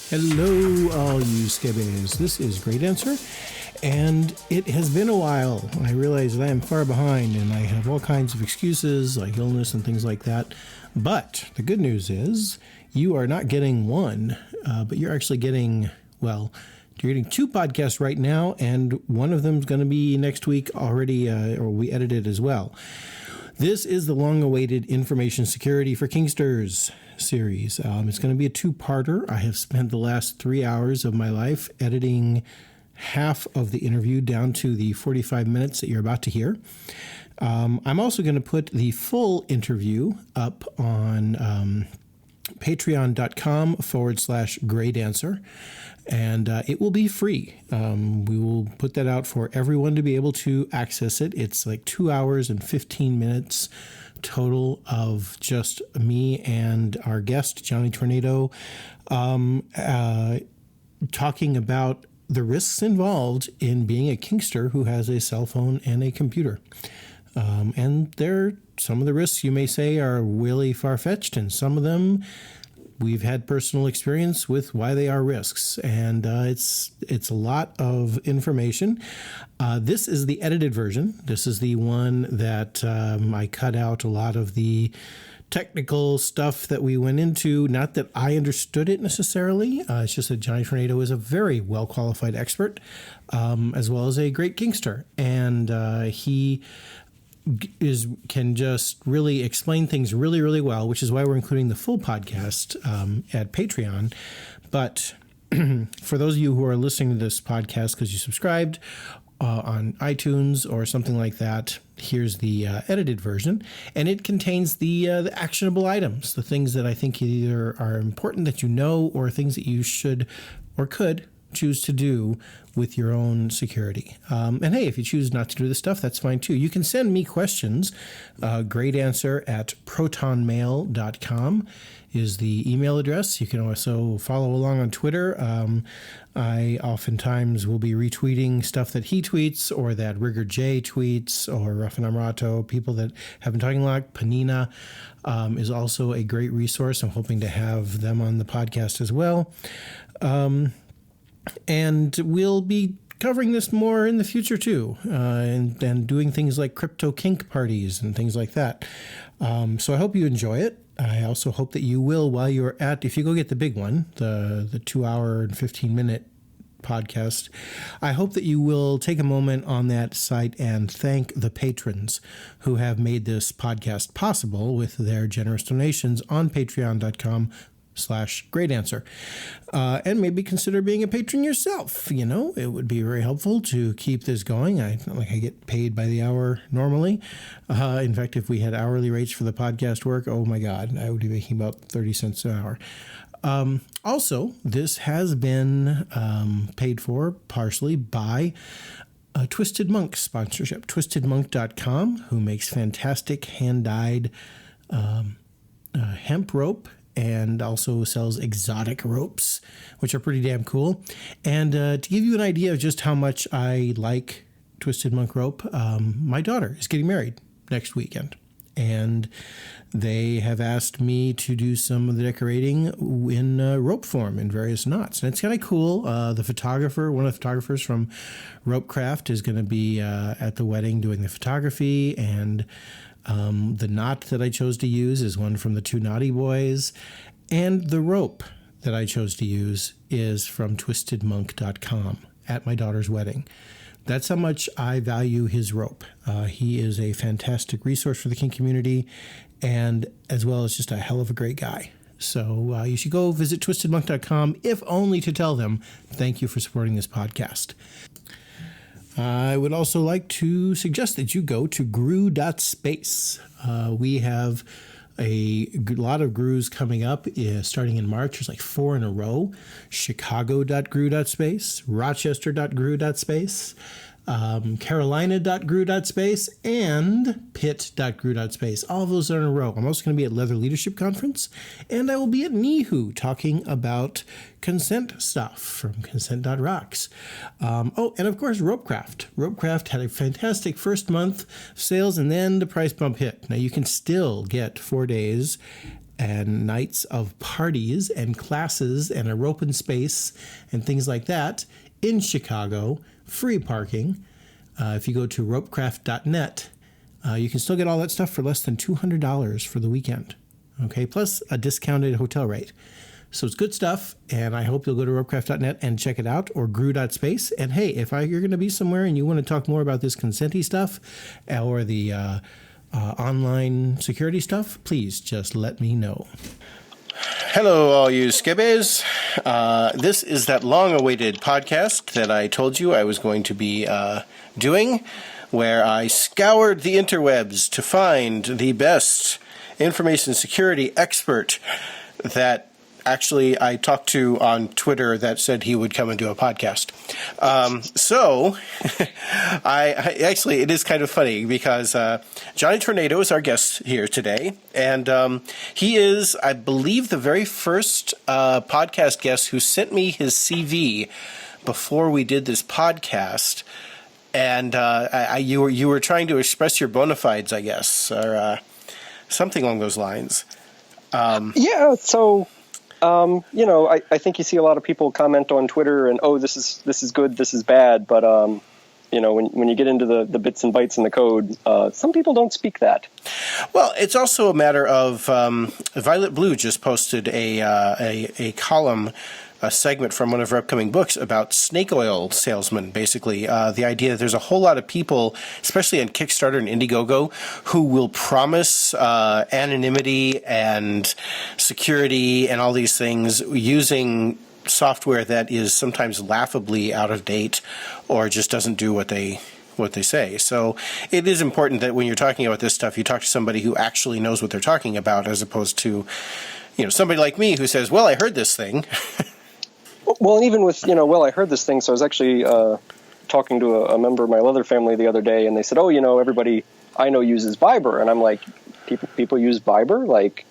Hello, all you skibbies. This is Great Answer, and it has been a while. I realize that I am far behind, and I have all kinds of excuses, like illness and things like that. But the good news is you are not getting one, but you're actually getting, well, you're getting two podcasts right now, and one of them is going to be next week already, or we edited as well. This is the long-awaited Information Security for Kinksters series. It's going to be a two-parter. I have spent the last 3 hours of my life editing half of the interview down to the 45 minutes that you're about to hear. I'm also going to put the full interview up on patreon.com/greatanswer, and it will be free. We will put that out for everyone to be able to access it. It's like 2 hours and 15 minutes total of just me and our guest, Johnny Tornado, talking about the risks involved in being a kinkster who has a cell phone and a computer. And some of the risks you may say are really far-fetched, and some of them we've had personal experience with why they are risks, and it's a lot of information. This is the edited version. This is the one that I cut out a lot of the technical stuff that we went into. Not that I understood it necessarily. It's just that Johnny Tornado is a very well-qualified expert, as well as a great kinkster, and he can just really explain things really, really well, which is why we're including the full podcast at Patreon. But for those of you who are listening to this podcast because you subscribed on iTunes or something like that, here's the edited version, and it contains the actionable items, the things that I think either are important that you know or things that you should or could choose to do with your own security. And hey, if you choose not to do this stuff, that's fine too. You can send me questions. greatanswer@protonmail.com is the email address. You can also follow along on Twitter. I oftentimes will be retweeting stuff that he tweets or that Rigger J tweets or Ruffin Amrato, people that have been talking a lot. Panina is also a great resource. I'm hoping to have them on the podcast as well. And we'll be covering this more in the future too, and doing things like crypto kink parties and things like that. So I hope you enjoy it. I also hope that you will, while you're if you go get the big one, the 2 hour and 15 minute podcast, I hope that you will take a moment on that site and thank the patrons who have made this podcast possible with their generous donations on patreon.com/greatanswer. And maybe consider being a patron yourself. You know, it would be very helpful to keep this going. Not like I get paid by the hour normally. In fact, if we had hourly rates for the podcast work, oh my God, I would be making about 30 cents an hour. Also, this has been paid for partially by Twisted Monk sponsorship. TwistedMonk.com, who makes fantastic hand-dyed hemp rope, and also sells exotic ropes, which are pretty damn cool. And to give you an idea of just how much I like Twisted Monk rope, my daughter is getting married next weekend. And they have asked me to do some of the decorating in rope form in various knots. And it's kind of cool. The photographer, one of the photographers from Ropecraft, is going to be at the wedding doing the photography, and the knot that I chose to use is one from the Two Naughty Boys, and the rope that I chose to use is from twistedmonk.com at my daughter's wedding. That's how much I value his rope. He is a fantastic resource for the kink community, and as well as just a hell of a great guy. So you should go visit twistedmonk.com, if only to tell them thank you for supporting this podcast. I would also like to suggest that you go to gru.space. We have a lot of grus coming up starting in March. There's like 4 in a row. Chicago.gru.space, Rochester.gru.space, Carolina.gru.space, and Pitt.gru.space. All of those are in a row. I'm also going to be at Leather Leadership Conference, and I will be at Nihu talking about consent stuff from consent.rocks. And of course, Ropecraft. Ropecraft had a fantastic first month of sales, and then the price bump hit. Now, you can still get 4 days and nights of parties and classes and an open space and things like that in Chicago, free parking. If you go to ropecraft.net, you can still get all that stuff for less than $200 for the weekend. Okay, plus a discounted hotel rate. So it's good stuff, and I hope you'll go to ropecraft.net and check it out, or gru.space. And hey, if you're going to be somewhere and you want to talk more about this consenti stuff or the online security stuff, please just let me know. Hello, all you skibbies. This is that long-awaited podcast that I told you I was going to be doing, where I scoured the interwebs to find the best information security expert that actually I talked to on Twitter that said he would come and do a podcast. So I actually, it is kind of funny because Johnny Tornado is our guest here today. And he is, I believe, the very first podcast guest who sent me his CV before we did this podcast. And you were trying to express your bona fides, I guess, or something along those lines. Yeah, so... I think you see a lot of people comment on Twitter and, oh, this is good, this is bad. But, when you get into the bits and bytes in the code, some people don't speak that. Well, it's also a matter of Violet Blue just posted a column, a segment from one of her upcoming books about snake oil salesmen, basically. The idea that there's a whole lot of people, especially on Kickstarter and Indiegogo, who will promise anonymity and security and all these things using software that is sometimes laughably out of date or just doesn't do what they say. So it is important that when you're talking about this stuff, you talk to somebody who actually knows what they're talking about, as opposed to, somebody like me who says, well, I heard this thing. Well, and even with, I heard this thing, so I was actually talking to a member of my Leather family the other day, and they said, oh, everybody I know uses Viber. And I'm like, people use Viber? Like,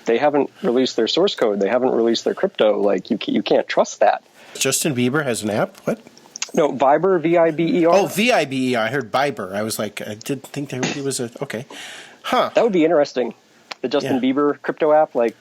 they haven't released their source code. They haven't released their crypto. Like, you can't trust that. Justin Bieber has an app? What? No, Viber, V-I-B-E-R. Oh, V-I-B-E-R. I heard Viber. I was like, I did think there was a, okay. Huh. That would be interesting. The Justin Bieber crypto app, like,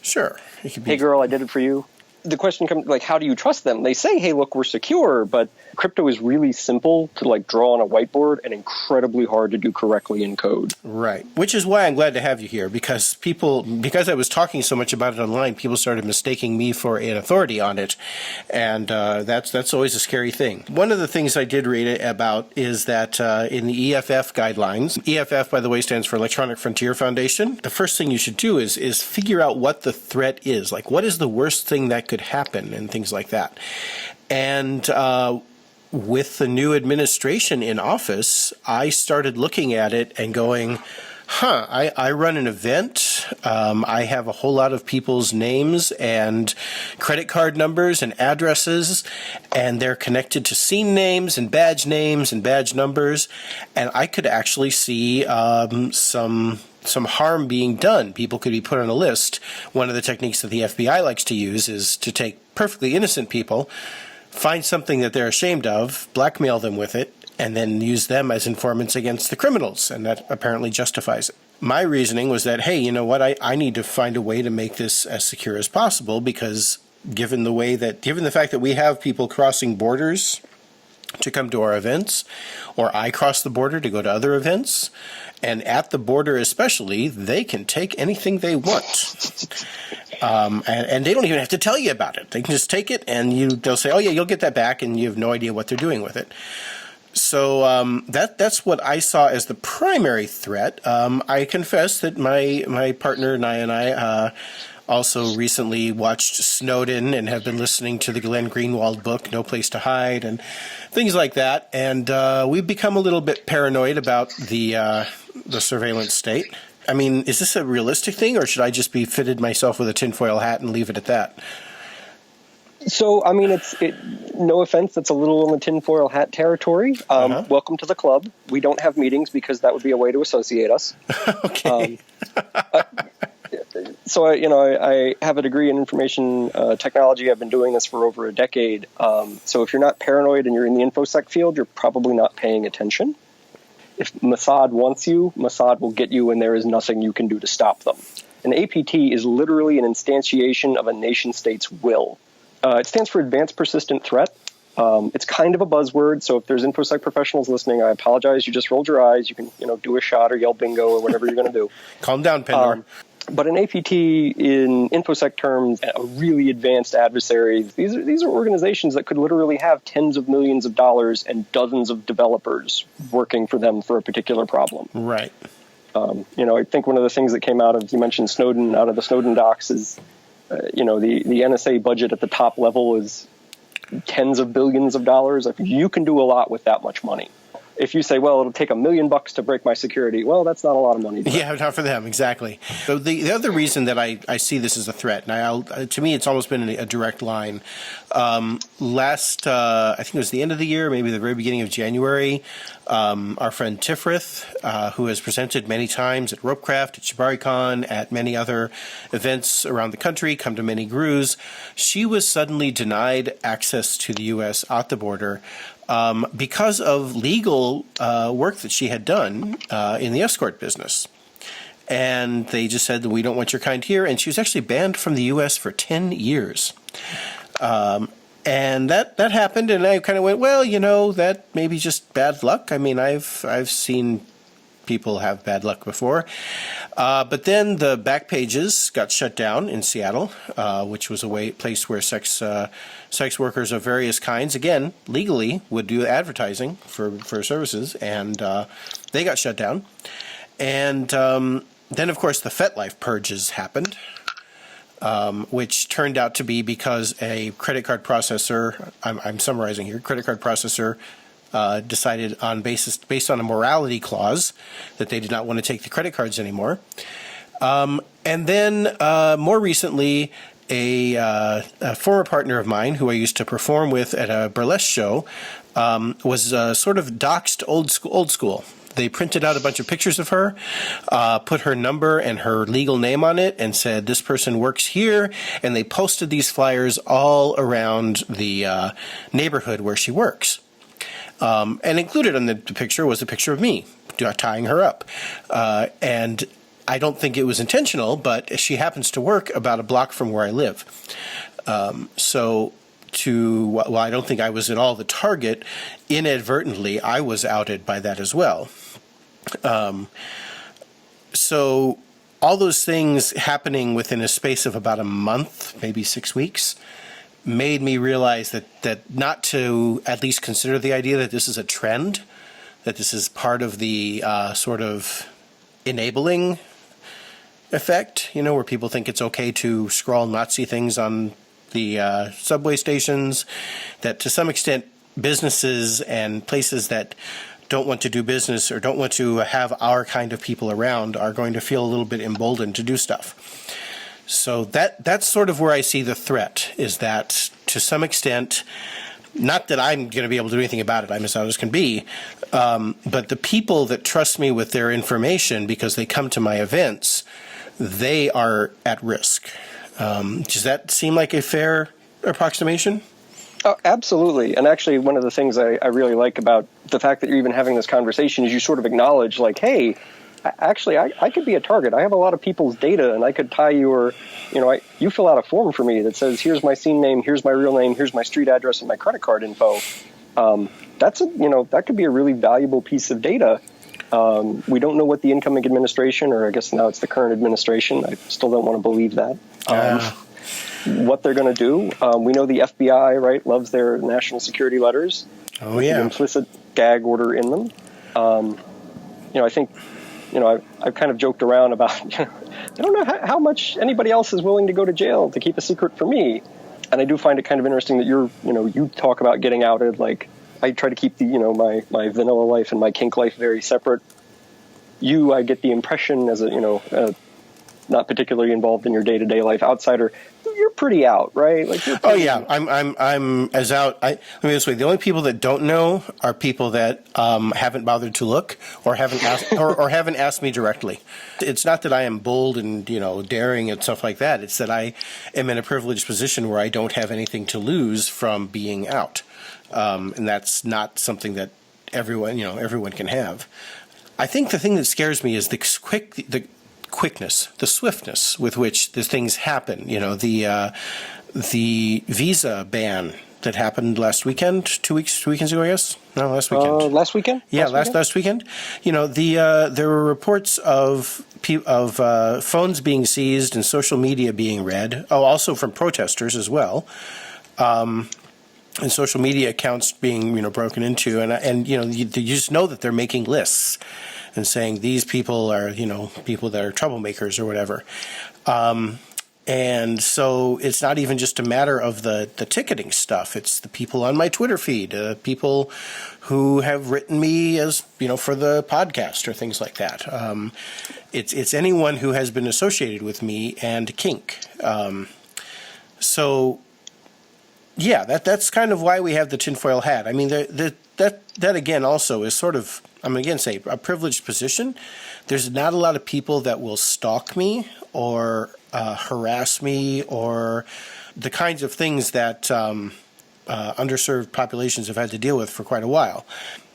sure. Hey, girl, I did it for you. The question comes, like, how do you trust them? They say, hey, look, we're secure, but crypto is really simple to, like, draw on a whiteboard and incredibly hard to do correctly in code. Right. Which is why I'm glad to have you here, because I was talking so much about it online, people started mistaking me for an authority on it, and that's always a scary thing. One of the things I did read about is that in the EFF guidelines, EFF, by the way, stands for Electronic Frontier Foundation. The first thing you should do is figure out what the threat is. Like, what is the worst thing that could happen and things like that. And with the new administration in office, I started looking at it and going, I run an event. I have a whole lot of people's names and credit card numbers and addresses, and they're connected to scene names and badge numbers. And I could actually see some harm being done. People could be put on a list. One of the techniques that the FBI likes to use is to take perfectly innocent people, find something that they're ashamed of, blackmail them with it, and then use them as informants against the criminals. And that apparently justifies it. My reasoning was that, hey, you know what? I need to find a way to make this as secure as possible, because given the fact that we have people crossing borders to come to our events, or I cross the border to go to other events, and at the border especially, they can take anything they want. And they don't even have to tell you about it. They can just take it, and they'll say, oh yeah, you'll get that back, and you have no idea what they're doing with it. So that's what I saw as the primary threat. I confess that my partner and I also recently watched Snowden and have been listening to the Glenn Greenwald book, No Place to Hide, and things like that. And we've become a little bit paranoid about the surveillance state. I mean, is this a realistic thing, or should I just be fitted myself with a tinfoil hat and leave it at that? So, I mean, no offense, it's a little in the tinfoil hat territory. Welcome to the club. We don't have meetings because that would be a way to associate us. Okay. So, I have a degree in information technology. I've been doing this for over a decade. So if you're not paranoid and you're in the InfoSec field, you're probably not paying attention. If Mossad wants you, Mossad will get you, and there is nothing you can do to stop them. An APT is literally an instantiation of a nation state's will. It stands for Advanced Persistent Threat. It's kind of a buzzword, so if there's InfoSec professionals listening, I apologize. You just rolled your eyes. You can, do a shot or yell bingo or whatever you're going to do. Calm down, Pendor. But an APT in InfoSec terms, a really advanced adversary, these are organizations that could literally have tens of millions of dollars and dozens of developers working for them for a particular problem. Right. I think one of the things that came out of, you mentioned Snowden, out of the Snowden docs is, the NSA budget at the top level is tens of billions of dollars. You can do a lot with that much money. If you say, well, it'll take $1 million to break my security, well, that's not a lot of money. Yeah, not for them, exactly. So the other reason that I see this as a threat, and to me, it's almost been a direct line. I think it was the end of the year, maybe the very beginning of January, our friend Tifrith, who has presented many times at Ropecraft, at ShibariCon, at many other events around the country, come to many GRUs, she was suddenly denied access to the U.S. at the border because of legal work that she had done in the escort business. And they just said that we don't want your kind here. And she was actually banned from the U.S. for 10 years. And that happened, and I kind of went, well, that may be just bad luck. I mean, I've seen people have bad luck before. But then the back pages got shut down in Seattle, which was a place where sex workers of various kinds, again, legally, would do advertising for services, and they got shut down. And then, of course, the FetLife purges happened, which turned out to be because a credit card processor, I'm summarizing here, credit card processor decided based on a morality clause that they did not want to take the credit cards anymore. And then more recently, a former partner of mine who I used to perform with at a burlesque show was sort of doxed old school. They printed out a bunch of pictures of her, put her number and her legal name on it, and said, this person works here. And they posted these flyers all around the neighborhood where she works. And included in the picture was a picture of me tying her up. And I don't think it was intentional, but she happens to work about a block from where I live. While I don't think I was at all the target, inadvertently, I was outed by that as well. So all those things happening within a space of about a month, maybe 6 weeks, made me realize that not to at least consider the idea that this is a trend, that this is part of the sort of enabling effect, where people think it's okay to scrawl Nazi things on the subway stations, that to some extent businesses and places that don't want to do business or don't want to have our kind of people around are going to feel a little bit emboldened to do stuff. So that's sort of where I see the threat, is that to some extent, not that I'm going to be able to do anything about it, I'm as out as can be, but the people that trust me with their information because they come to my events, they are at risk. Does that seem like a fair approximation? Oh, absolutely. And actually, one of the things I really like about the fact that you're even having this conversation is you sort of acknowledge, like, hey, actually, I could be a target. I have a lot of people's data, and I could tie your, you fill out a form for me that says, here's my scene name, here's my real name, here's my street address, and my credit card info. That could be a really valuable piece of data. We don't know what the incoming administration, or I guess now it's the current administration, I still don't want to believe that, what they're going to do. We know the FBI, right, loves their national security letters. Oh, yeah. The implicit gag order in them. I think, I've kind of joked around about, I don't know how much anybody else is willing to go to jail to keep a secret from me. And I do find it kind of interesting that you talk about getting outed. Like, I try to keep my vanilla life and my kink life very separate. I get the impression as a not particularly involved in your day-to-day life outsider, you're pretty out, right? Like, oh yeah, I'm as out. Let me this way: the only people that don't know are people that haven't bothered to look or haven't asked or haven't asked me directly. It's not that I am bold and daring and stuff like that. It's that I am in a privileged position where I don't have anything to lose from being out, and that's not something that everyone can have. I think the thing that scares me is the quickness, the swiftness with which the things happen. You know, the visa ban that happened last weekend, 2 weekends ago, I guess. No, last weekend. Last weekend? Yeah, last weekend. You know, there were reports of phones being seized and social media being read. Oh, also from protesters as well, and social media accounts being broken into, and you just know that they're making lists and saying these people are people that are troublemakers or whatever. And so it's not even just a matter of the ticketing stuff. It's the people on my Twitter feed, people who have written me as, for the podcast or things like that. It's anyone who has been associated with me and Kink. So, yeah, that's kind of why we have the tinfoil hat. I mean, that again also is sort of, I'm again say, a privileged position. There's not a lot of people that will stalk me or harass me or the kinds of things that underserved populations have had to deal with for quite a while.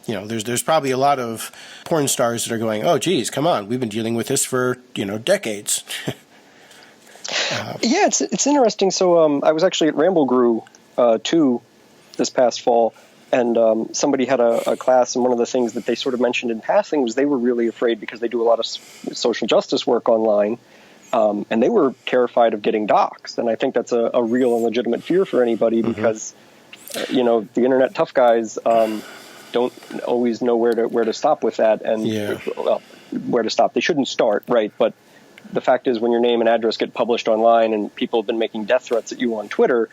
There's probably a lot of porn stars that are going, oh, geez, come on, we've been dealing with this for, decades. Yeah, it's interesting. So I was actually at Ramble Grew 2 this past fall, and somebody had a class, and one of the things that they sort of mentioned in passing was they were really afraid because they do a lot of social justice work online. And they were terrified of getting doxxed. And I think that's a real and legitimate fear for anybody because, the internet tough guys don't always know where to stop with that. And where to stop. They shouldn't start, right? But the fact is when your name and address get published online and people have been making death threats at you on Twitter,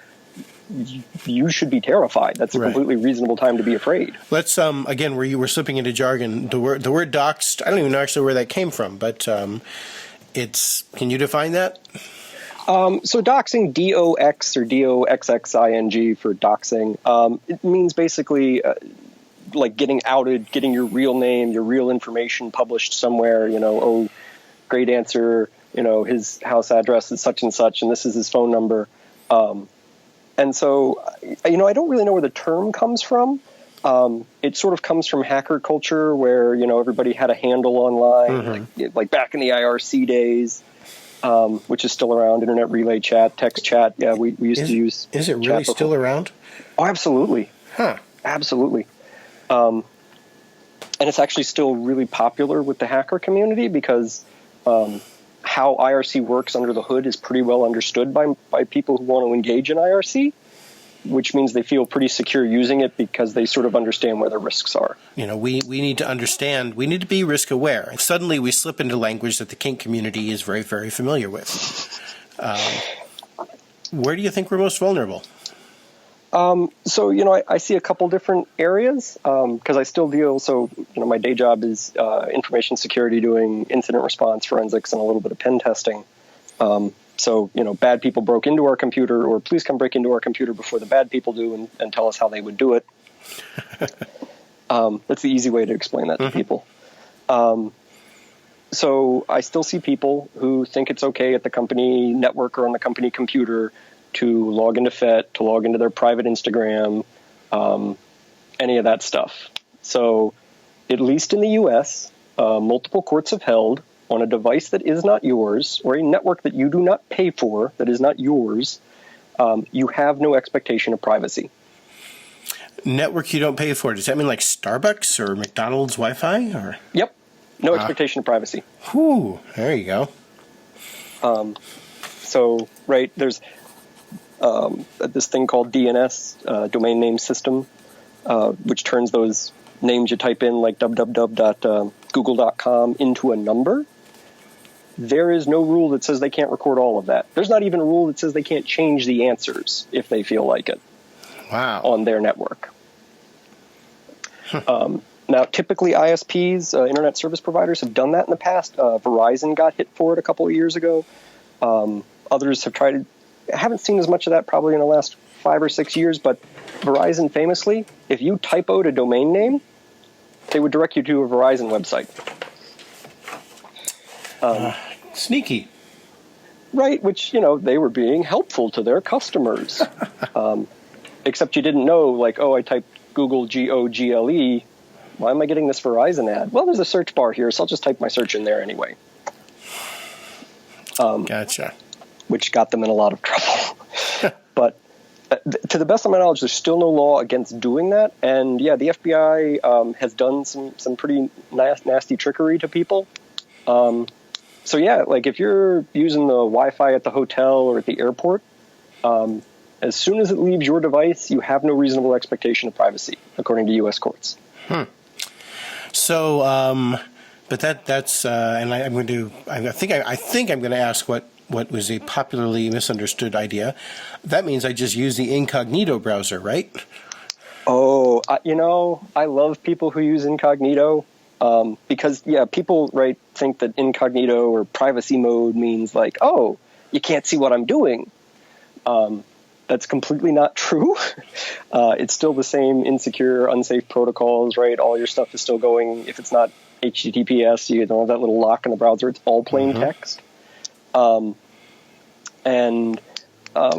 you should be terrified. That's a completely reasonable time to be afraid. Let's, again, where you were slipping into jargon, the word doxxed, I don't even know actually where that came from, but... can you define that? So doxing, D-O-X or D-O-X-X-I-N-G for doxing, it means basically like getting outed, getting your real name, your real information published somewhere, great answer, his house address is such and such, and this is his phone number. And so, I don't really know where the term comes from. It sort of comes from hacker culture where, everybody had a handle online, like back in the IRC days, which is still around, internet relay chat, text chat. Yeah, we used to use. Is it really still around? Oh, absolutely. Huh. Absolutely. And it's actually still really popular with the hacker community because how IRC works under the hood is pretty well understood by people who want to engage in IRC. Which means they feel pretty secure using it because they sort of understand where the risks are. We need to understand, we need to be risk aware. Suddenly we slip into language that the kink community is very, very familiar with. Where do you think we're most vulnerable? So, I see a couple different areas because I still deal. So, my day job is information security, doing incident response, forensics, and a little bit of pen testing. So, bad people broke into our computer, or please come break into our computer before the bad people do and tell us how they would do it. That's the easy way to explain that to people. So I still see people who think it's okay at the company network or on the company computer to log into FET, to log into their private Instagram, any of that stuff. So at least in the U.S., multiple courts have held on a device that is not yours or a network that you do not pay for that is not yours, you have no expectation of privacy. Network you don't pay for. Does that mean like Starbucks or McDonald's Wi-Fi? Or? Yep. No expectation of privacy. Whew. There you go. So, right, there's this thing called DNS, domain name system, which turns those names you type in like www.google.com into a number. There is no rule that says they can't record all of that. There's not even a rule that says they can't change the answers if they feel like it. Wow. On their network. Now, typically ISPs, internet service providers, have done that in the past. Verizon got hit for it a couple of years ago. Others have tried. I haven't seen as much of that probably in the last 5 or 6 years, but Verizon famously, if you typoed a domain name, they would direct you to a Verizon website. Sneaky. Right, which, they were being helpful to their customers. Except you didn't know, like, I typed Google Google. Why am I getting this Verizon ad? Well, there's a search bar here, so I'll just type my search in there anyway. Gotcha. which got them in a lot of trouble. But to the best of my knowledge, there's still no law against doing that. And yeah, the FBI has done some pretty nasty trickery to people. So yeah, like if you're using the Wi-Fi at the hotel or at the airport, as soon as it leaves your device, you have no reasonable expectation of privacy, according to U.S. courts. So, but that's and I'm going to. I think I'm going to ask what was a popularly misunderstood idea. That means I just use the incognito browser, right? Oh, I love people who use incognito because, yeah, people, right, think that incognito or privacy mode means like, oh, you can't see what I'm doing. That's completely not true. It's still the same insecure, unsafe protocols, right? All your stuff is still going. If it's not HTTPS, you don't have that little lock in the browser. It's all plain text. And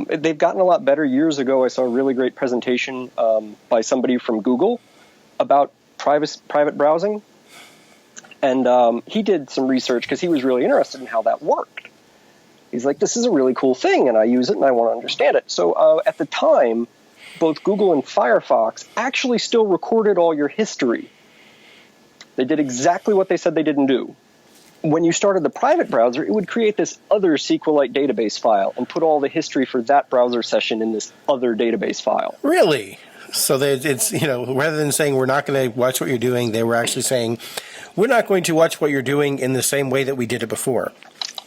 they've gotten a lot better. Years ago, I saw a really great presentation by somebody from Google about private browsing. And he did some research because he was really interested in how that worked. He's like, this is a really cool thing, and I use it, and I want to understand it. So at the time, both Google and Firefox actually still recorded all your history. They did exactly what they said they didn't do. When you started the private browser, it would create this other SQLite database file and put all the history for that browser session in this other database file. Really? So it's, rather than saying we're not going to watch what you're doing, they were actually saying we're not going to watch what you're doing in the same way that we did it before.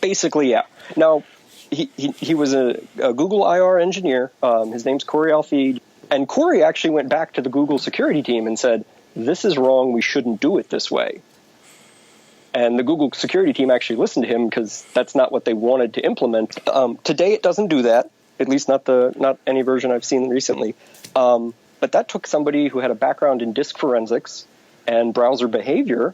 Basically, yeah. Now, he was a Google IR engineer. His name's Corey Alfeed. And Corey actually went back to the Google security team and said, this is wrong. We shouldn't do it this way. And the Google security team actually listened to him because that's not what they wanted to implement. Today, it doesn't do that, at least not any version I've seen recently. But that took somebody who had a background in disk forensics and browser behavior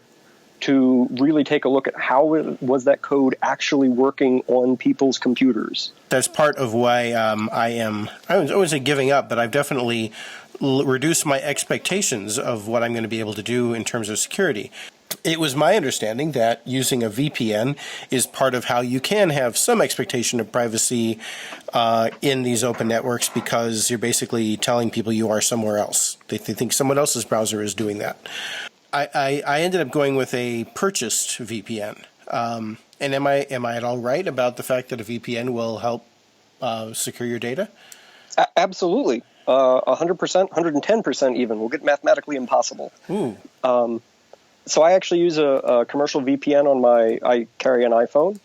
to really take a look at how was that code actually working on people's computers. That's part of why I wasn't giving up, but I've definitely reduced my expectations of what I'm going to be able to do in terms of security. It was my understanding that using a VPN is part of how you can have some expectation of privacy in these open networks because you're basically telling people you are somewhere else. They think someone else's browser is doing that. I ended up going with a purchased VPN. And am I at all right about the fact that a VPN will help secure your data? Absolutely. 100%, 110% even. We'll get mathematically impossible. Ooh. So I actually use a commercial VPN on I carry an iPhone.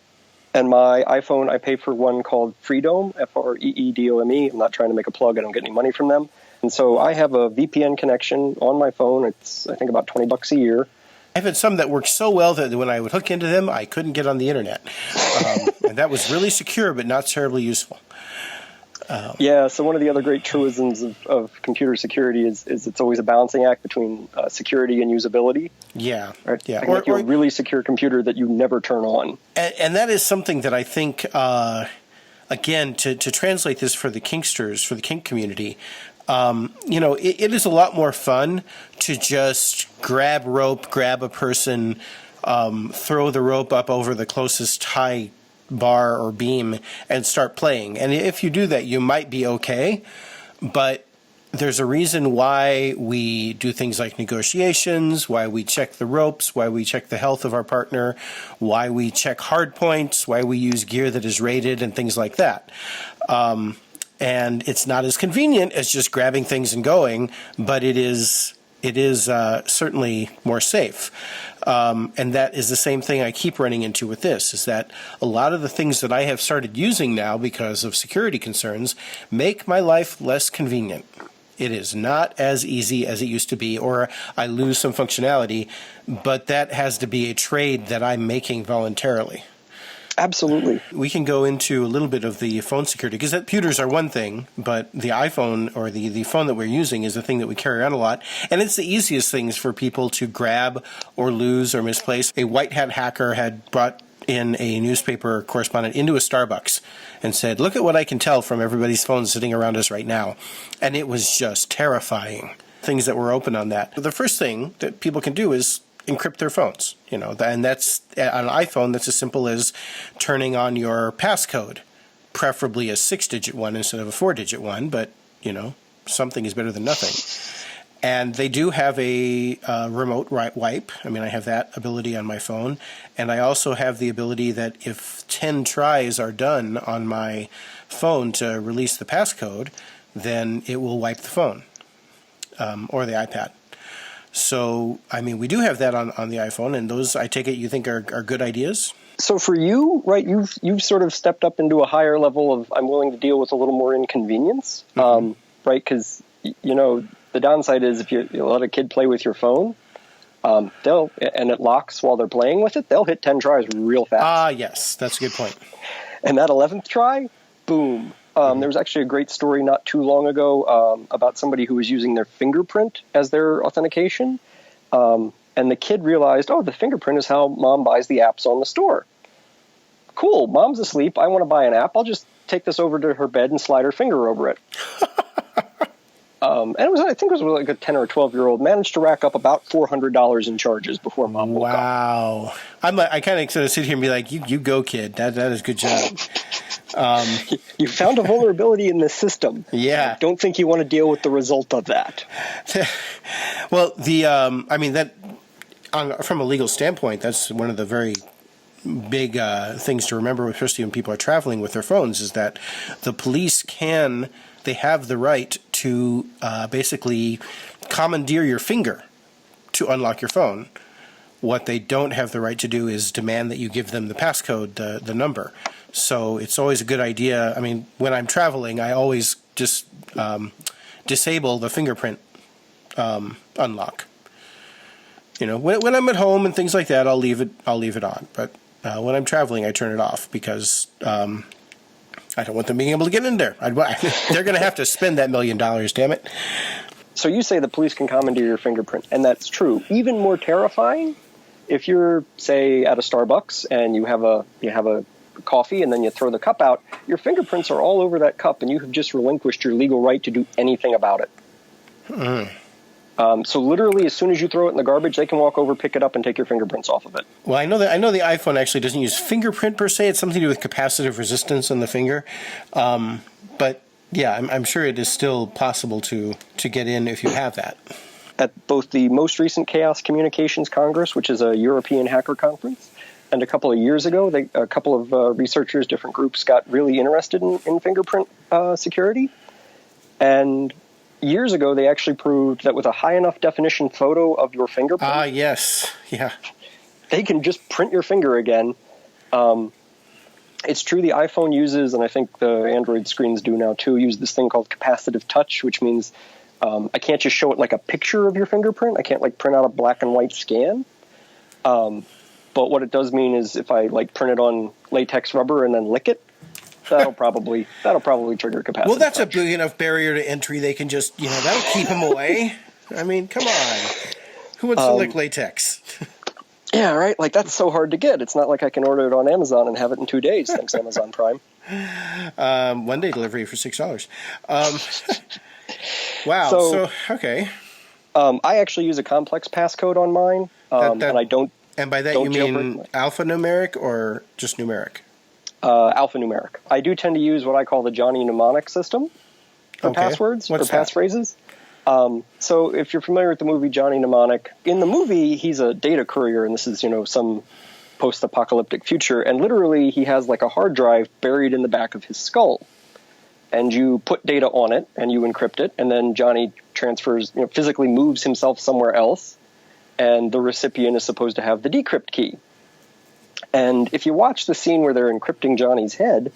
And my iPhone, I pay for one called Freedome, Freedome. I'm not trying to make a plug. I don't get any money from them. And so I have a VPN connection on my phone. It's, I think, about $20 a year. I've had some that worked so well that when I would hook into them, I couldn't get on the internet. And that was really secure, but not terribly useful. Yeah, so one of the other great truisms of computer security is it's always a balancing act between security and usability. Yeah. Right? Yeah. Or a really secure computer that you never turn on. And that is something that I think, again, to translate this for the Kinksters, for the kink community, it is a lot more fun to just grab a person, throw the rope up over the closest high bar or beam and start playing. And if you do that, you might be okay. But there's a reason why we do things like negotiations, why we check the ropes, why we check the health of our partner, why we check hard points, why we use gear that is rated and things like that. And it's not as convenient as just grabbing things and going, but it is certainly more safe. And that is the same thing I keep running into with this, is that a lot of the things that I have started using now because of security concerns make my life less convenient. It is not as easy as it used to be, or I lose some functionality, but that has to be a trade that I'm making voluntarily. Absolutely. We can go into a little bit of the phone security, because computers are one thing, but the iPhone or the phone that we're using is the thing that we carry around a lot. And it's the easiest things for people to grab or lose or misplace. A white hat hacker had brought in a newspaper correspondent into a Starbucks and said, look at what I can tell from everybody's phones sitting around us right now. And it was just terrifying, things that were open on that. The first thing that people can do is encrypt their phones. And that's on an iPhone. That's as simple as turning on your passcode, preferably a 6-digit one instead of a 4-digit one. But something is better than nothing. And they do have a remote wipe. I mean, I have that ability on my phone. And I also have the ability that if 10 tries are done on my phone to release the passcode, then it will wipe the phone or the iPad. So, I mean, we do have that on the iPhone. And those, I take it, you think are good ideas? So for you, right, you've sort of stepped up into a higher level of I'm willing to deal with a little more inconvenience, right? Because, the downside is if you let a kid play with your phone, and it locks while they're playing with it, they'll hit 10 tries real fast. Yes, that's a good point. And that 11th try, boom. There was actually a great story not too long ago about somebody who was using their fingerprint as their authentication. And the kid realized, the fingerprint is how mom buys the apps on the store. Cool, mom's asleep. I want to buy an app. I'll just take this over to her bed and slide her finger over it. And I think it was like a 10 or 12-year-old managed to rack up about $400 in charges before mom woke up. Wow. I kind of sort of sit here and be like, you go, kid. That is a good job. You found a vulnerability in the system. Yeah. I don't think you want to deal with the result of that. Well, from a legal standpoint, that's one of the very big things to remember, especially when people are traveling with their phones, is that the police they have the right to basically commandeer your finger to unlock your phone. What they don't have the right to do is demand that you give them the passcode, the number. So it's always a good idea. I mean, when I'm traveling, I always just disable the fingerprint unlock. When I'm at home and things like that, I'll leave it on. But when I'm traveling, I turn it off because I don't want them being able to get in there. They're going to have to spend that $1 million, damn it. So you say the police can commandeer your fingerprint, and that's true. Even more terrifying, if you're, say, at a Starbucks and you have a coffee and then you throw the cup out, your fingerprints are all over that cup, and you have just relinquished your legal right to do anything about it. So literally, as soon as you throw it in the garbage, they can walk over, pick it up, and take your fingerprints off of it. Well, I know the iPhone actually doesn't use fingerprint per se. It's something to do with capacitive resistance on the finger. But yeah, I'm sure it is still possible to get in if you have that. At both the most recent Chaos Communications Congress, which is a European hacker conference, and a couple of years ago, a couple of researchers, different groups, got really interested in fingerprint security. And years ago, they actually proved that with a high enough definition photo of your fingerprint, yes, yeah, they can just print your finger again. It's true the iPhone uses, and I think the Android screens do now too, use this thing called capacitive touch, which means I can't just show it like a picture of your fingerprint. I can't like print out a black and white scan. But what it does mean is if I like print it on latex rubber and then lick it, that'll probably trigger capacitive. Well, that's touch. a big enough barrier to entry. They can just, that'll keep them away. I mean, come on. Who wants to lick latex? Yeah, right. Like that's so hard to get. It's not like I can order it on Amazon and have it in 2 days. Thanks, Amazon Prime. 1-day delivery for $6. Wow. So okay. I actually use a complex passcode on mine, and I don't. And by that you mean alphanumeric or just numeric? Alphanumeric. I do tend to use what I call the Johnny mnemonic system for passwords or passphrases. So if you're familiar with the movie Johnny Mnemonic, in the movie he's a data courier, and this is some post-apocalyptic future, and literally he has like a hard drive buried in the back of his skull, and you put data on it and you encrypt it, and then Johnny transfers, physically moves himself somewhere else, and the recipient is supposed to have the decrypt key. And if you watch the scene where they're encrypting Johnny's head,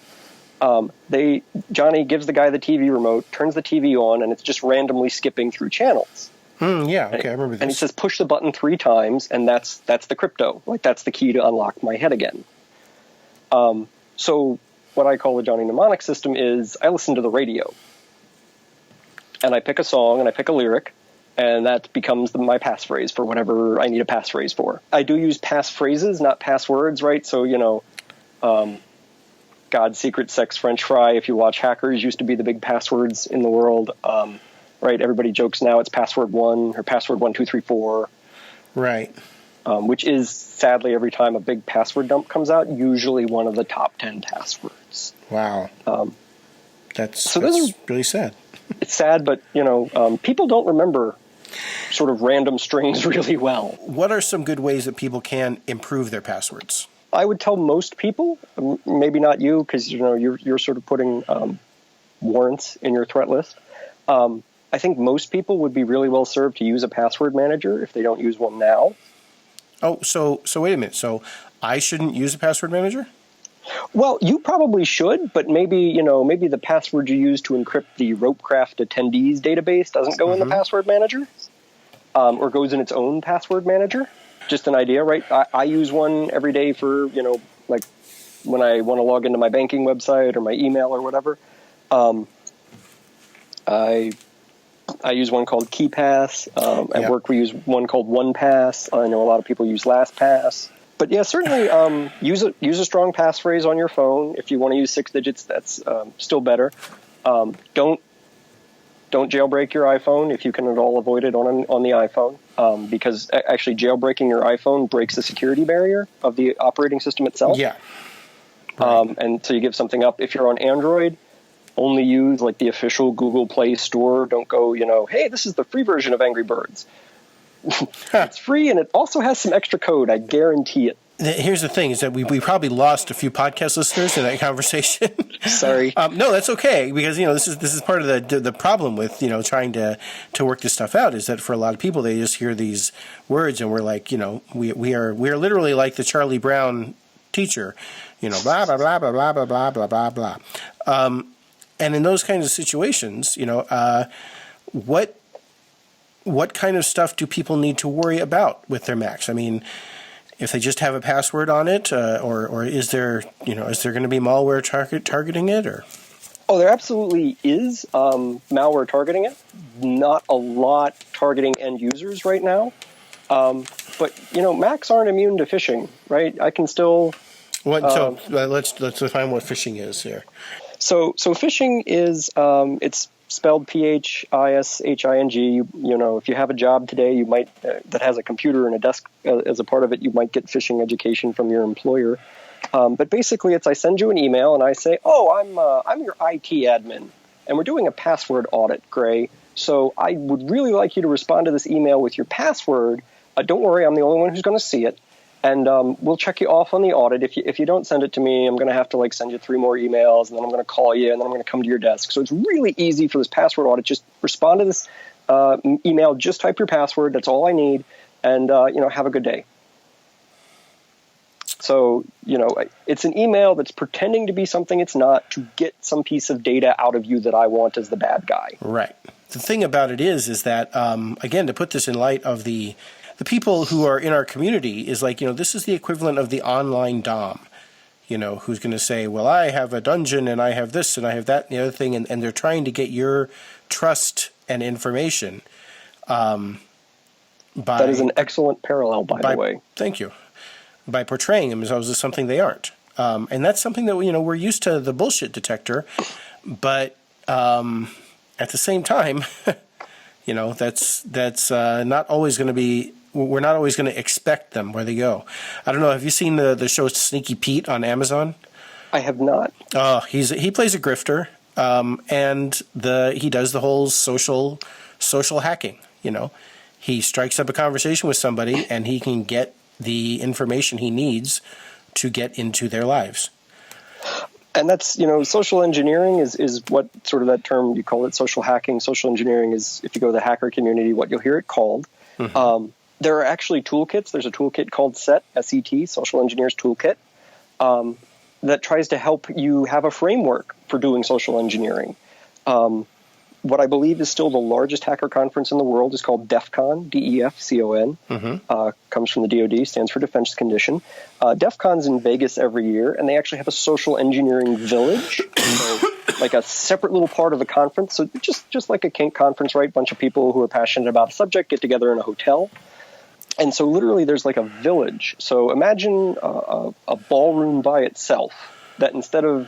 Johnny gives the guy the TV remote, turns the TV on, and it's just randomly skipping through channels. Yeah, okay, I remember this. And he says, push the button 3 times, and that's the crypto. Like, that's the key to unlock my head again. So what I call the Johnny mnemonic system is I listen to the radio. And I pick a song, and I pick a lyric, and that becomes my passphrase for whatever I need a passphrase for. I do use passphrases, not passwords, right? So, God, secret, sex, French fry. If you watch Hackers, used to be the big passwords in the world, right? Everybody jokes now it's password 1 or password 1234. Right. which is sadly every time a big password dump comes out, usually one of the top 10 passwords. Wow. That's really sad. It's sad, but people don't remember sort of random strings really well. What are some good ways that people can improve their passwords? I would tell most people, maybe not you, because you're sort of putting warrants in your threat list. I think most people would be really well served to use a password manager if they don't use one now. Oh, so wait a minute. So I shouldn't use a password manager? Well, you probably should, but maybe the password you use to encrypt the Ropecraft attendees database doesn't go in the password manager, or goes in its own password manager. Just an idea, right? I use one every day for, like when I want to log into my banking website or my email or whatever. I use one called KeyPass. At work, we use one called OnePass. I know a lot of people use LastPass. But yeah, certainly use a strong passphrase on your phone. If you want to use 6 digits, that's still better. Don't jailbreak your iPhone if you can at all avoid it on the iPhone, because actually jailbreaking your iPhone breaks the security barrier of the operating system itself. Yeah. Right. And so you give something up. If you're on Android, only use like the official Google Play Store. Don't go, hey, this is the free version of Angry Birds. It's free, and it also has some extra code. I guarantee it. Here's the thing: is that we probably lost a few podcast listeners in that conversation. Sorry. No, that's okay, because this is part of the problem with trying to work this stuff out, is that for a lot of people they just hear these words and we're like, we are literally like the Charlie Brown teacher, blah blah blah blah blah blah blah blah blah. And in those kinds of situations, what kind of stuff do people need to worry about with their Macs? I mean, if they just have a password on it, or is there going to be malware targeting it, or? Oh, there absolutely is malware targeting it. Not a lot targeting end users right now, but Macs aren't immune to phishing, right? I can still. Let's define what phishing is here. So phishing is it's spelled phishing. If you have a job today, you might that has a computer and a desk as a part of it, you might get phishing education from your employer. But basically, I send you an email and I say, "Oh, I'm your IT admin, and we're doing a password audit, Gray. So I would really like you to respond to this email with your password. Don't worry, I'm the only one who's going to see it. And we'll check you off on the audit. If you don't send it to me, I'm going to have to send you 3 more emails, and then I'm going to call you, and then I'm going to come to your desk. So it's really easy for this password audit. Just respond to this email. Just type your password. That's all I need, and have a good day. So it's an email that's pretending to be something it's not to get some piece of data out of you that I want as the bad guy. Right. The thing about it is that again, to put this in light of the people who are in our community, is this is the equivalent of the online Dom, who's going to say, well, I have a dungeon and I have this and I have that and the other thing. And they're trying to get your trust and information. That is an excellent parallel, by the way. Thank you. By portraying them as something they aren't. And that's something that, we're used to the bullshit detector. But at the same time, that's not always going to be. We're not always going to expect them where they go. I don't know. Have you seen the show Sneaky Pete on Amazon? I have not. He plays a grifter, and he does the whole social hacking. He strikes up a conversation with somebody, and he can get the information he needs to get into their lives. And that's, social engineering is what sort of that term, you call it social hacking. Social engineering is, if you go to the hacker community, what you'll hear it called. Mm-hmm. There are actually toolkits. There's a toolkit called SET, S-E-T, Social Engineers Toolkit, that tries to help you have a framework for doing social engineering. What I believe is still the largest hacker conference in the world is called DEF CON, D-E-F-C-O-N. Mm-hmm. Comes from the DoD, stands for Defense Condition. DEF CON's in Vegas every year, and they actually have a social engineering village, so like a separate little part of the conference. So just like a kink conference, right? Bunch of people who are passionate about a subject get together in a hotel. And so literally there's like a village. So imagine a ballroom by itself that instead of,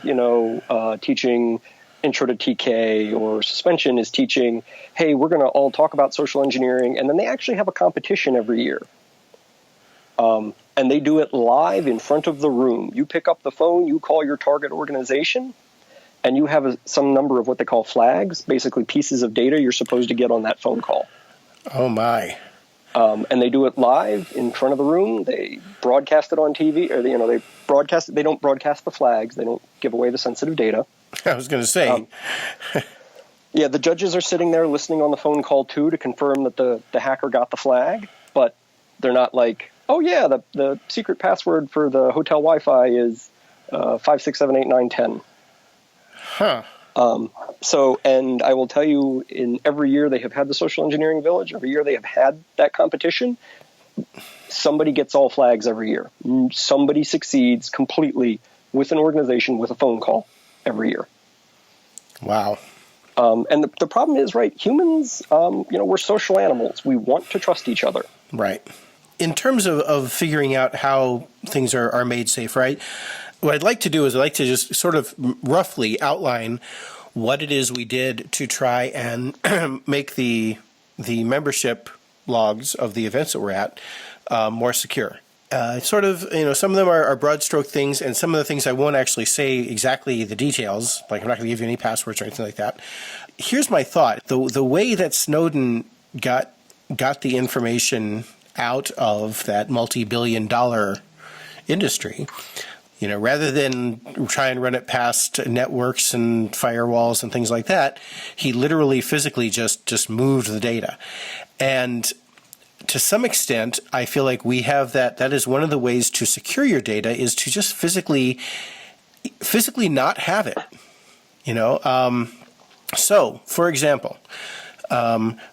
teaching intro to TK or suspension is teaching, hey, we're going to all talk about social engineering. And then they actually have a competition every year. And they do it live in front of the room. You pick up the phone, you call your target organization, and you have some number of what they call flags, basically pieces of data you're supposed to get on that phone call. Oh, my. And they do it live in front of the room. They broadcast it on TV, or they broadcast it. They don't broadcast the flags. They don't give away the sensitive data. I was going to say. Yeah, the judges are sitting there listening on the phone call too to confirm that the hacker got the flag, but they're not like, oh yeah, the secret password for the hotel Wi-Fi is 56789110. Huh. So, and I will tell you, in every year they have had the social engineering village, every year they have had that competition, somebody gets all flags every year. Somebody succeeds completely with an organization with a phone call every year. Wow. And the problem is, right, humans, we're social animals. We want to trust each other. Right. In terms of figuring out how things are made safe, right, what I'd like to do is I'd like to just sort of roughly outline what it is we did to try and make the membership logs of the events that we're at more secure. Sort of, some of them are broad stroke things, and some of the things I won't actually say exactly the details, like I'm not going to give you any passwords or anything like that. Here's my thought. The way that Snowden got the information out of that multi-billion-dollar industry, rather than try and run it past networks and firewalls and things like that, he literally physically just moved the data. And to some extent, I feel like we have that is one of the ways to secure your data is to just physically not have it, So, for example,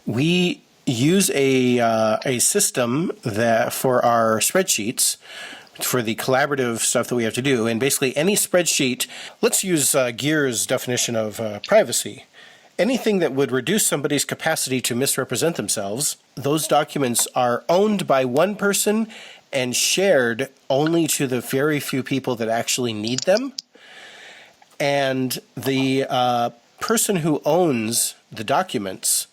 we use a system that for our spreadsheets, for the collaborative stuff that we have to do, and basically any spreadsheet, let's use Gear's definition of privacy. Anything that would reduce somebody's capacity to misrepresent themselves, those documents are owned by one person and shared only to the very few people that actually need them. And the person who owns the documents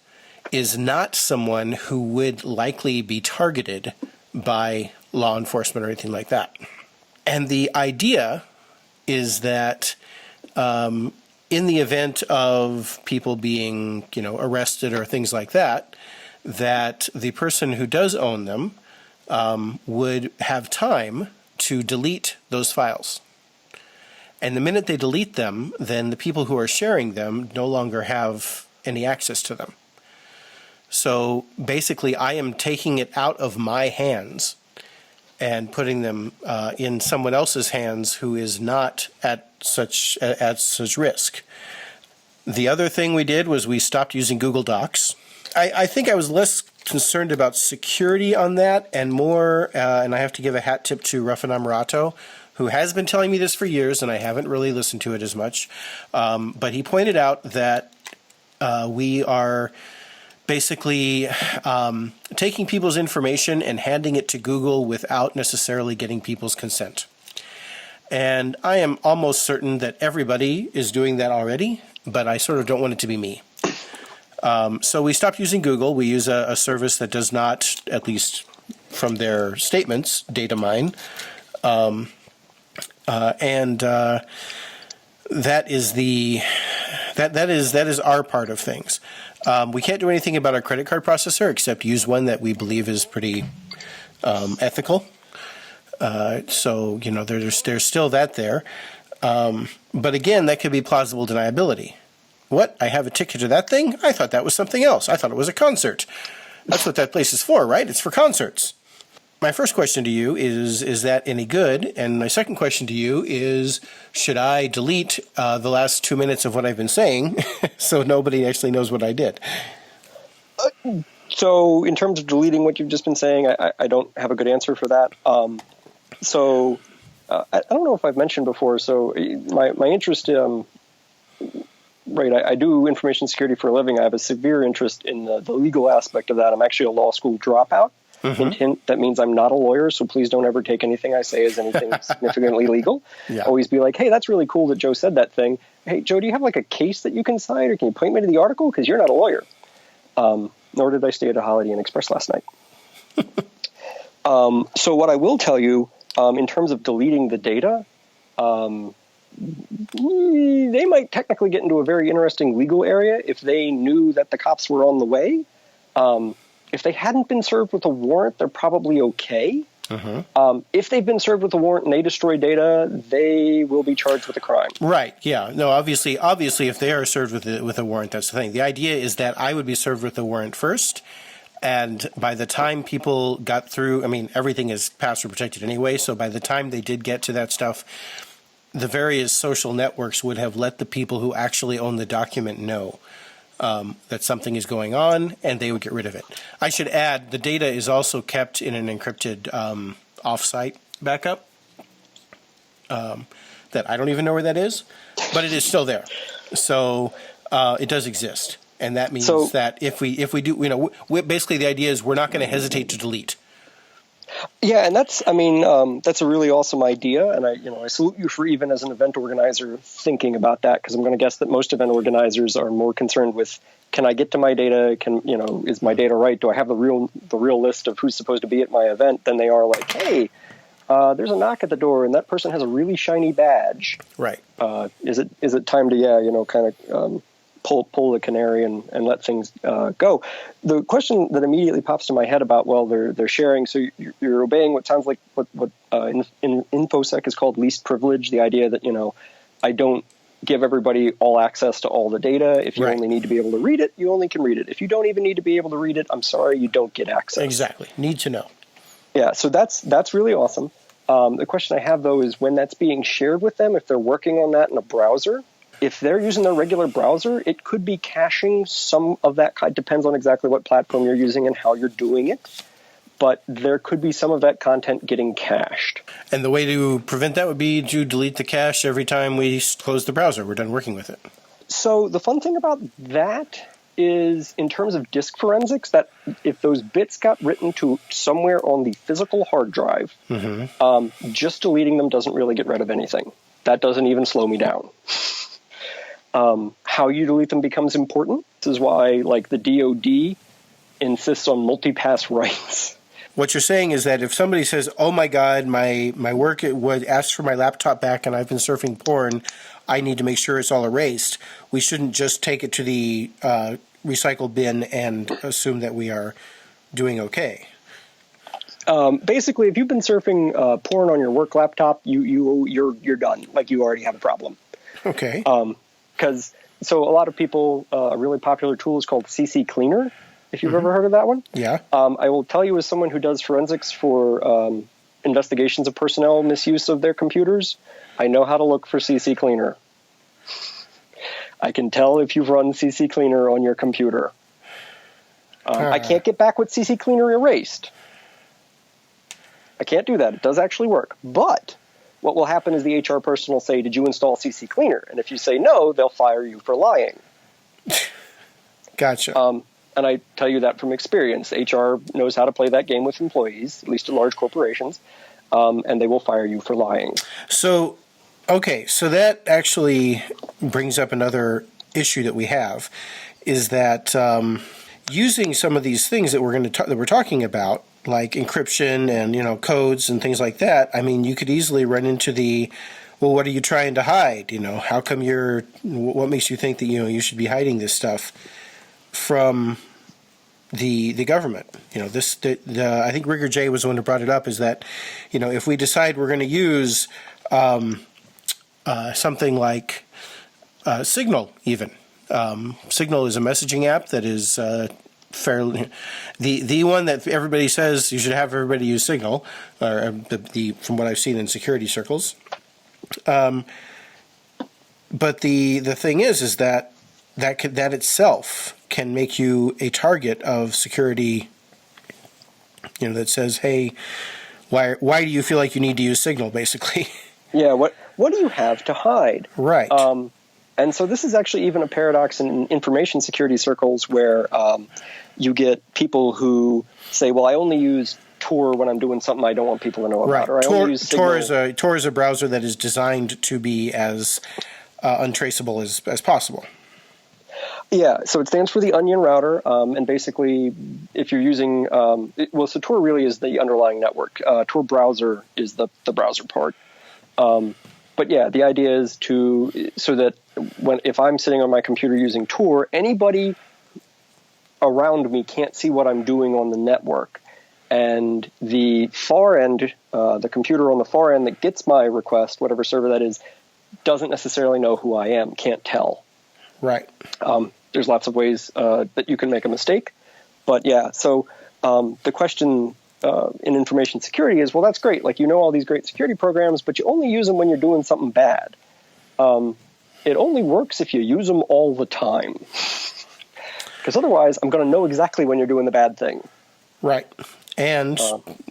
is not someone who would likely be targeted by law enforcement or anything like that. And the idea is that in the event of people being, arrested or things like that, that the person who does own them would have time to delete those files. And the minute they delete them, then the people who are sharing them no longer have any access to them. So basically, I am taking it out of my hands and putting them in someone else's hands who is not at such risk. The other thing we did was we stopped using Google Docs. I think I was less concerned about security on that and more, and I have to give a hat tip to Ruffin Amarato, who has been telling me this for years, and I haven't really listened to it as much. But he pointed out that we are basically taking people's information and handing it to Google without necessarily getting people's consent. And I am almost certain that everybody is doing that already, but I sort of don't want it to be me. So we stopped using Google. We use a service that does not, at least from their statements, data mine. And that is our part of things. We can't do anything about our credit card processor except use one that we believe is pretty ethical. So there's still that there. But again, that could be plausible deniability. What? I have a ticket to that thing? I thought that was something else. I thought it was a concert. That's what that place is for, right? It's for concerts. My first question to you is that any good? And my second question to you is, should I delete the last 2 minutes of what I've been saying so nobody actually knows what I did? So in terms of deleting what you've just been saying, I don't have a good answer for that. I don't know if I've mentioned before. So my interest, right, I do information security for a living. I have a severe interest in the legal aspect of that. I'm actually a law school dropout. Mm-hmm. Hint, that means I'm not a lawyer, so please don't ever take anything I say as anything significantly legal. Yeah. Always be like, hey, that's really cool that Joe said that thing. Hey, Joe, do you have like a case that you can cite, or can you point me to the article? Because you're not a lawyer. Nor did I stay at a Holiday Inn Express last night. So what I will tell you, in terms of deleting the data, they might technically get into a very interesting legal area if they knew that the cops were on the way. If they hadn't been served with a warrant, they're probably okay. If they've been served with a warrant and they destroy data, they will be charged with a crime. Right. Yeah. No. Obviously, if they are served with a warrant, that's the thing. The idea is that I would be served with a warrant first, and by the time people got through, I mean, everything is password protected anyway. So by the time they did get to that stuff, the various social networks would have let the people who actually own the document know that something is going on, and they would get rid of it. I should add, the data is also kept in an encrypted offsite backup that I don't even know where that is, but it is still there. So it does exist, and that means that if we do, basically the idea is we're not going to hesitate to delete. Yeah, and that's a really awesome idea, and I salute you for, even as an event organizer, thinking about that, because I'm going to guess that most event organizers are more concerned with, can I get to my data? Is my data right? Do I have the real list of who's supposed to be at my event? Than they are like, hey, there's a knock at the door, and that person has a really shiny badge. Right. Is it time to kind of pull the canary and let things go? The question that immediately pops to my head about, well, they're sharing, so you're obeying what sounds like what in InfoSec is called least privilege, the idea that, I don't give everybody all access to all the data. If you only need to be able to read it, you only can read it. If you don't even need to be able to read it, I'm sorry, you don't get access. Exactly. Need to know. Yeah, so that's really awesome. The question I have, though, is when that's being shared with them, if they're working on that in a browser, if they're using their regular browser, it could be caching some of that. Depends on exactly what platform you're using and how you're doing it. But there could be some of that content getting cached. And the way to prevent that would be to delete the cache every time we close the browser. We're done working with it. So the fun thing about that is, in terms of disk forensics, that if those bits got written to somewhere on the physical hard drive, just deleting them doesn't really get rid of anything. That doesn't even slow me down. How you delete them becomes important. This is why, the DoD insists on multi-pass writes. What you're saying is that if somebody says, "Oh my God, my work would ask for my laptop back, and I've been surfing porn, I need to make sure it's all erased," we shouldn't just take it to the recycle bin and assume that we are doing okay. Basically, if you've been surfing porn on your work laptop, you're done. You already have a problem. Okay. So a lot of people, a really popular tool is called CC Cleaner, if you've ever heard of that one. Yeah. I will tell you, as someone who does forensics for investigations of personnel misuse of their computers, I know how to look for CC Cleaner. I can tell if you've run CC Cleaner on your computer. I can't get back with CC Cleaner erased. I can't do that. It does actually work. But what will happen is the HR person will say, "Did you install CC Cleaner?" And if you say no, they'll fire you for lying. Gotcha. And I tell you that from experience. HR knows how to play that game with employees, at least at large corporations, and they will fire you for lying. So that actually brings up another issue that we have, is that using some of these things that we're talking about, like encryption and codes and things like that. I mean, you could easily run into well, what are you trying to hide? How come what makes you think that you should be hiding this stuff from the government? I think Rigger J was the one who brought it up, is that if we decide we're going to use something like Signal, even Signal is a messaging app that is fairly the one that everybody says you should have everybody use Signal, or from what I've seen in security circles. But the thing is that itself can make you a target of security. That says, "Hey, why do you feel like you need to use Signal?" Basically. Yeah. What do you have to hide? Right. And so this is actually even a paradox in information security circles, where you get people who say, "Well, I only use Tor when I'm doing something I don't want people to know about." Right. Or I only use Signal. Tor is a browser that is designed to be as untraceable as possible. Yeah, so it stands for the Onion router, and basically, if you're using, so Tor really is the underlying network. Tor browser is the browser part. But yeah, the idea is so that if I'm sitting on my computer using Tor, anybody around me can't see what I'm doing on the network, and the far end, the computer on the far end that gets my request, whatever server that is, doesn't necessarily know who I am, can't tell. Right. There's lots of ways that you can make a mistake. But yeah, so the question in information security is, well, that's great. Like, you know all these great security programs, but you only use them when you're doing something bad. It only works if you use them all the time. Because otherwise, I'm going to know exactly when you're doing the bad thing. Right. And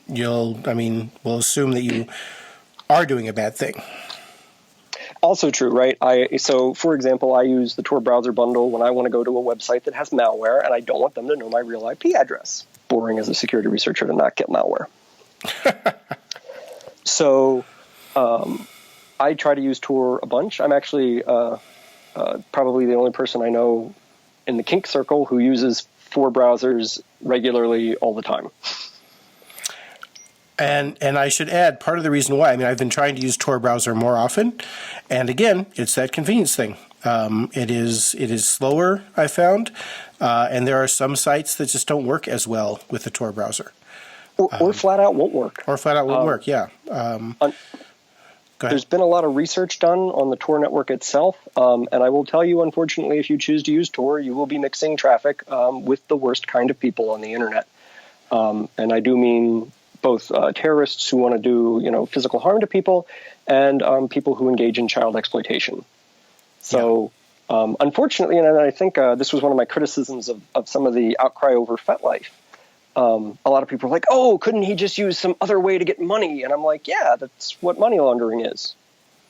we'll assume that you are doing a bad thing. Also true, right? So, for example, I use the Tor browser bundle when I want to go to a website that has malware, and I don't want them to know my real IP address. Boring as a security researcher to not get malware. So, I try to use Tor a bunch. I'm actually probably the only person I know in the kink circle who uses 4 browsers regularly all the time. And I should add, part of the reason why, I've been trying to use Tor browser more often, and again, it's that convenience thing. It is slower, I found, and there are some sites that just don't work as well with the Tor browser. Or flat out won't work. Or flat out won't work, yeah. Go ahead. There's been a lot of research done on the Tor network itself, and I will tell you, unfortunately, if you choose to use Tor, you will be mixing traffic with the worst kind of people on the internet. And I do mean both terrorists who want to do, physical harm to people, and people who engage in child exploitation. So, unfortunately, and I think this was one of my criticisms of some of the outcry over FetLife. A lot of people are like, oh, couldn't he just use some other way to get money? And I'm like, yeah, that's what money laundering is.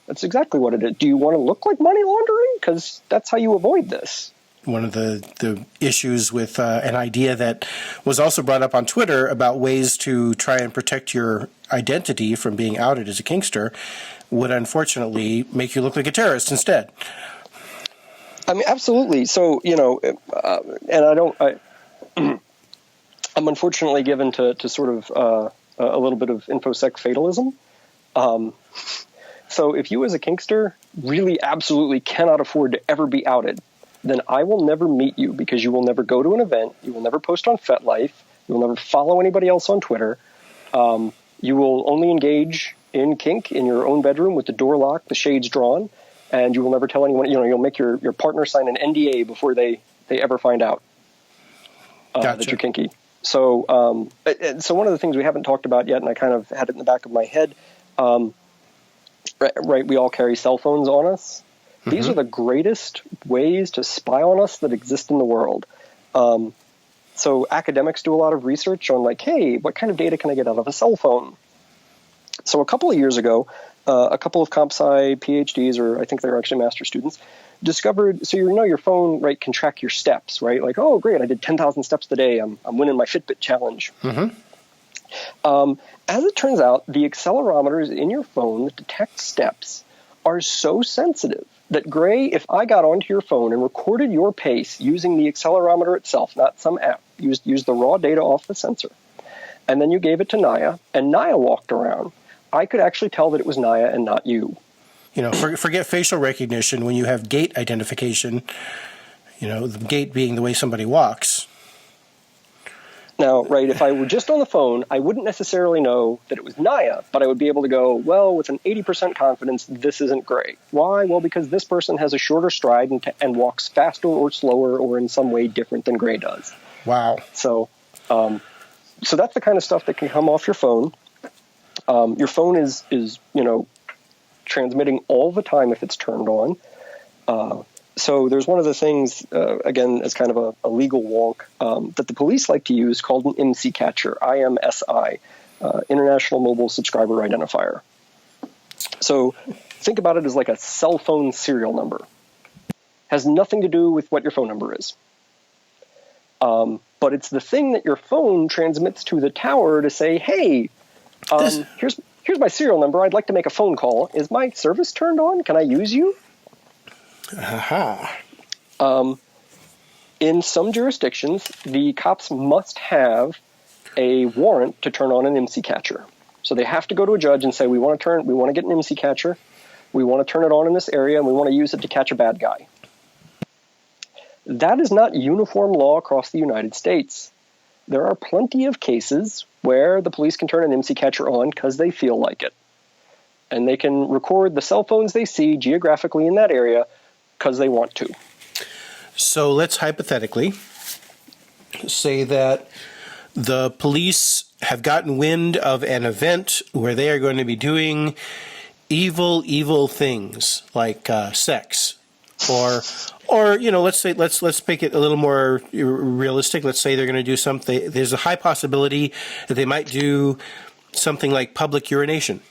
That's exactly what it is. Do you want to look like money laundering? Because that's how you avoid this. One of the issues with an idea that was also brought up on Twitter about ways to try and protect your identity from being outed as a kinkster would unfortunately make you look like a terrorist instead. Absolutely. So, and I'm unfortunately given to sort of a little bit of infosec fatalism. So if you as a kinkster really absolutely cannot afford to ever be outed, then I will never meet you because you will never go to an event. You will never post on FetLife. You will never follow anybody else on Twitter. You will only engage in kink in your own bedroom with the door locked, the shades drawn, and you will never tell anyone. You'll make your partner sign an NDA before they ever find out that you're kinky. So, so one of the things we haven't talked about yet, and I kind of had it in the back of my head, right? We all carry cell phones on us. These are the greatest ways to spy on us that exist in the world. So academics do a lot of research on like, hey, what kind of data can I get out of a cell phone? So a couple of years ago, a couple of comp sci PhDs, or I think they're actually master students, discovered, so your phone, right, can track your steps, right? Like, oh, great, I did 10,000 steps today. I'm winning my Fitbit challenge. As it turns out, the accelerometers in your phone that detect steps are so sensitive that, Gray, if I got onto your phone and recorded your pace using the accelerometer itself, not some app, used the raw data off the sensor, and then you gave it to Naya, and Naya walked around, I could actually tell that it was Naya and not you. Forget facial recognition when you have gait identification, the gait being the way somebody walks. Now, right, if I were just on the phone, I wouldn't necessarily know that it was Naya, but I would be able to go, well, with an 80% confidence, this isn't Gray. Why? Well, because this person has a shorter stride and walks faster or slower or in some way different than Gray does. Wow. So that's the kind of stuff that can come off your phone. Your phone is transmitting all the time if it's turned on. So there's one of the things, again, as kind of a legal wonk, that the police like to use called an IMSI catcher, IMSI, International Mobile Subscriber Identifier. So think about it as like a cell phone serial number. Has nothing to do with what your phone number is. But it's the thing that your phone transmits to the tower to say, hey, here's my serial number. I'd like to make a phone call. Is my service turned on? Can I use you? Aha. In some jurisdictions, the cops must have a warrant to turn on an IMSI catcher. So they have to go to a judge and say, we want to get an IMSI catcher, we want to turn it on in this area, and we want to use it to catch a bad guy. That is not uniform law across the United States. There are plenty of cases where the police can turn an IMSI catcher on because they feel like it. And they can record the cell phones they see geographically in that area because they want to. So let's hypothetically say that the police have gotten wind of an event where they are going to be doing evil things like sex, or let's make it a little more realistic. Let's say they're going to do something. There's a high possibility that they might do something like public urination.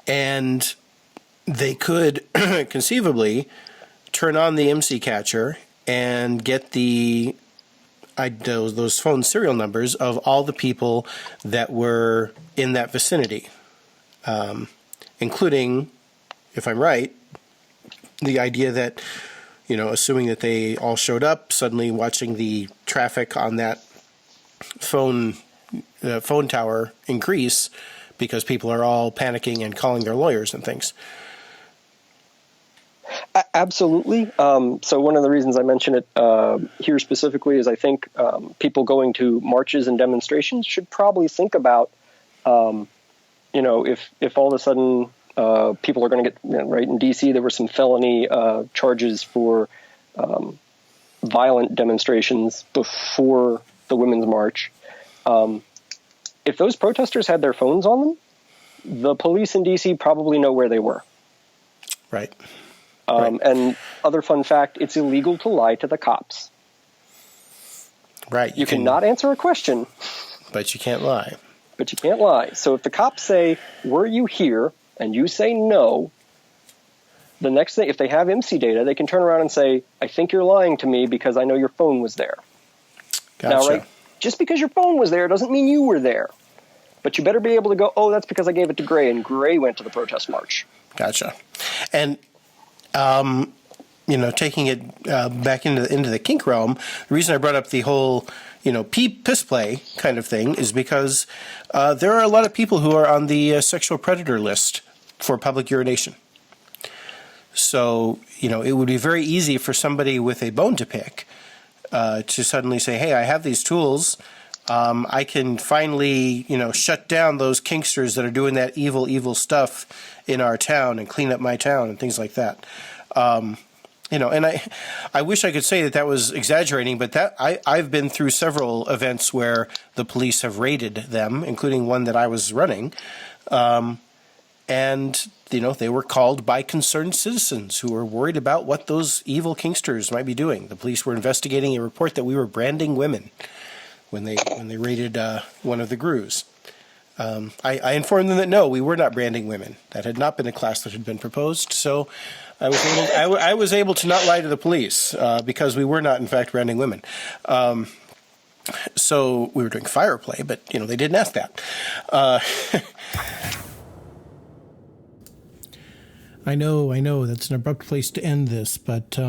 And they could conceivably turn on the IMSI catcher and get those phone serial numbers of all the people that were in that vicinity, including, if I'm right, the idea that, assuming that they all showed up, suddenly watching the traffic on that phone tower increase because people are all panicking and calling their lawyers and things. Absolutely. So one of the reasons I mention it here specifically is I think people going to marches and demonstrations should probably think about, if all of a sudden people are going to get, right, in D.C. there were some felony charges for violent demonstrations before the Women's March. If those protesters had their phones on them, the police in D.C. probably know where they were. Right. Right. And other fun fact, it's illegal to lie to the cops. Right. You cannot answer a question. But you can't lie. But you can't lie. So if the cops say, were you here? And you say no, the next thing, if they have IMSI data, they can turn around and say, I think you're lying to me because I know your phone was there. Gotcha. Now, right, just because your phone was there doesn't mean you were there. But you better be able to go, oh, that's because I gave it to Gray, and Gray went to the protest march. Gotcha. And taking it back into the kink realm, the reason I brought up the whole, piss play kind of thing is because there are a lot of people who are on the sexual predator list for public urination. So, it would be very easy for somebody with a bone to pick to suddenly say, hey, I have these tools. I can finally, shut down those kinksters that are doing that evil stuff in our town and clean up my town and things like that. And I wish I could say that was exaggerating, but I've been through several events where the police have raided them, including one that I was running. And they were called by concerned citizens who were worried about what those evil kinksters might be doing. The police were investigating a report that we were branding women when they raided one of the grooves. I informed them that no, we were not branding women. That had not been a class that had been proposed. So I was able to not lie to the police because we were not, in fact, branding women. So we were doing fire play, but they didn't ask that. I know that's an abrupt place to end this, but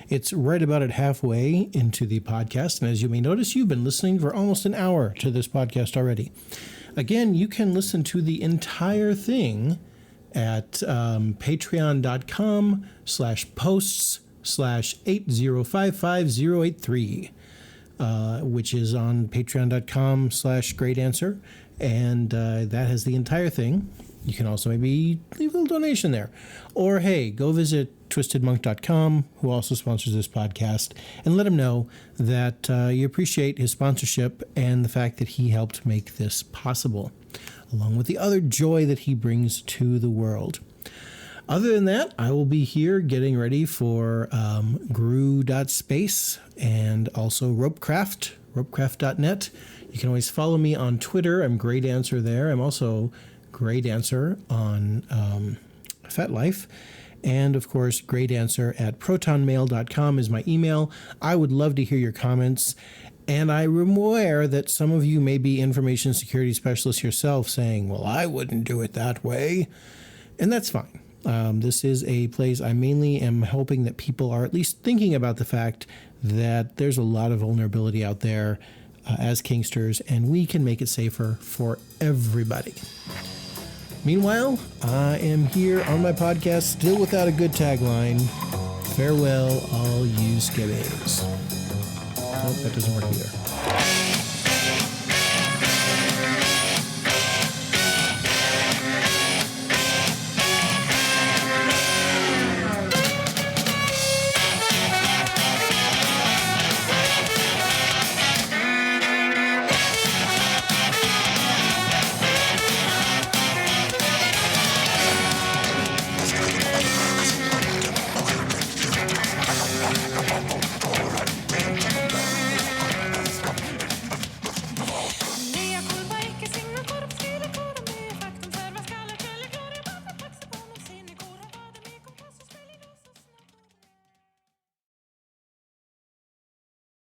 it's right about at halfway into the podcast. And as you may notice, you've been listening for almost an hour to this podcast already. Again, you can listen to the entire thing at patreon.com/posts/8055083, which is on patreon.com/greatanswer. And that has the entire thing. You can also maybe leave a little donation there. Or, hey, go visit twistedmonk.com, who also sponsors this podcast, and let him know that you appreciate his sponsorship and the fact that he helped make this possible, along with the other joy that he brings to the world. Other than that, I will be here getting ready for Gru.space and also ropecraft.net. You can always follow me on Twitter. I'm Great Answer there. I'm also Great Answer on FetLife. And, of course, greatanswer@protonmail.com is my email. I would love to hear your comments. And I'm aware that some of you may be information security specialists yourself saying, well, I wouldn't do it that way. And that's fine. This is a place I mainly am hoping that people are at least thinking about the fact that there's a lot of vulnerability out there as Kinksters, and we can make it safer for everybody. Meanwhile, I am here on my podcast, still without a good tagline. Farewell, all you skibbies. Nope, that doesn't work either.